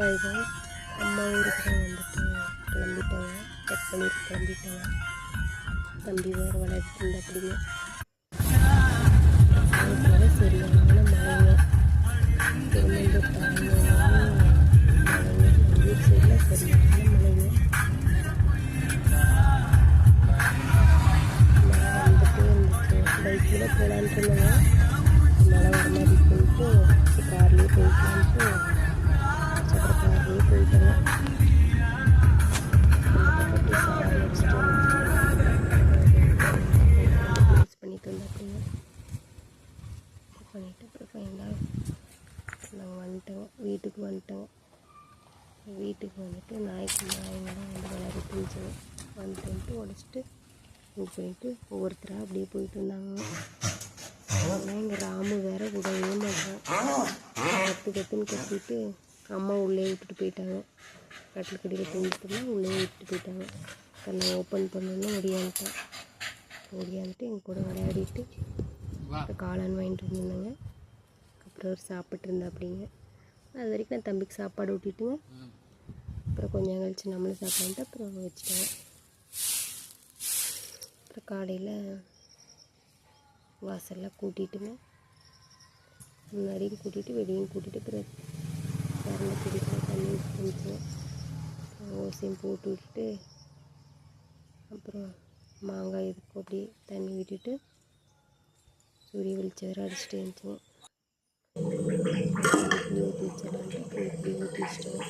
அதுதான் அம்மா ஊருக்கு தான் வந்துட்டு கிளம்பிட்டாங்க. கட் பண்ணிட்டு கிளம்பிட்டாங்க. தம்பி வேறு விளையாடிட்டு இருந்தா அப்படிங்க. சாயங்காலம் சரியான மழைங்க. திருநெல்வேலி தாண்டினாலும் மழைங்க. நம்ம ஊர் சைடில் சரியான மழைங்க. மழை வந்துட்டே இருந்துச்சு. பைக்கில் போகலான்ட்டு இருந்தோங்க. மழை வர மாதிரி போயிட்டு கார்லேயே போய்க்கலான்ட்டு அப்புறம் கார்லேயே போயிட்டோங்க. அந்த பக்கம் சார் அடிச்சுட்டு யூஸ் பண்ணிட்டு இருந்தாப்பிங்க. பண்ணிவிட்டு அப்புறம் ஃபைனலாக நாங்கள் வந்துட்டோங்க. வீட்டுக்கு வந்துட்டோங்க. வீட்டுக்கு வந்துட்டு நாய்ங்களாம் வந்து விளையாடிட்டு இருந்துச்சுங்க. வந்துட்டு உடச்சிட்டு இது பண்ணிவிட்டு ஒவ்வொருத்தராக அப்படியே போயிட்டு இருந்தாங்க. ஆனால் எங்கள் ராமு வேறு விடவே மாட்டான். கத்துன்னு கத்திட்டு அம்மா உள்ளே விட்டுட்டு போயிட்டாங்க. கட்டில் கடியில் தூங்கிட்டுனா உள்ளே விட்டுட்டு போயிட்டாங்க. கண்ணை ஓப்பன் பண்ணணுன்னு ஓடியாந்துட்டு எங்கள் கூட விளையாடிட்டு அப்புறம் காளான் வாங்கிட்டு வந்துருந்தாங்க. அப்புறம் அவர் சாப்பிட்டு இருந்தா அப்படிங்க. அது வரைக்கும் நான் தம்பிக்கு சாப்பாடு ஊட்டிட்டுங்க. அப்புறம் கொஞ்சம் கழிச்சு நம்மளும் சாப்பிட்டு அப்புறம் வச்சுட்டாங்க. அப்புறம் காலையில் வாசல்லாம் கூட்டிட்டுங்க. முன்னாடியும் கூட்டிகிட்டு வெளியும் கூட்டிகிட்டு அப்புறம் கரண்டை பிடிக்கிற தண்ணி ஊற்றிச்சுங்க. ஓசையும் போட்டு விட்டுட்டு அப்புறம் மாங்காய் இதுக்கும் அப்படியே தண்ணி விட்டுட்டு சூரிய வெளிச்சம் வேறு அடிச்சுட்டு இருந்துச்சுங்க. இட்லி ஊற்றி வச்சிடலான்ட்டு அப்புறம் இட்லி ஊற்றி வச்சிட்டோங்க.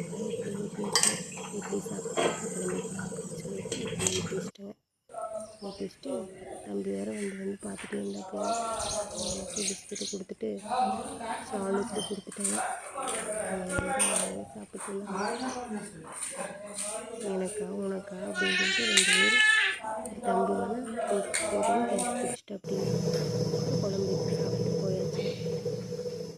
அதனால் இட்லி ஊற்றி வச்சோம். இட்லி சாப்பிட்டு கிளம்பிக்கலாம் அப்படின்னு சொல்லிட்டு இட்லி ஊற்றி வச்சிட்டோங்க. ஊற்றி வச்சுட்டு தம்பி வேறு வந்து பார்த்துட்டே இருந்தாப்போ அவனுக்கு பிஸ்கெட்டு கொடுத்துட்டு ஷாலுக்கு கொடுத்துட்டேங்க. சாப்பிட்டு இருந்தாங்க. எனக்கா உனக்கா அப்படின்னு சொல்லிட்டு 2 பேர் தம்பி வேணால் போதும் கேஸ் குடிச்சிட்டு அப்படின்னு குழம்பு வச்சு சாப்பிட்டு போயாச்சு.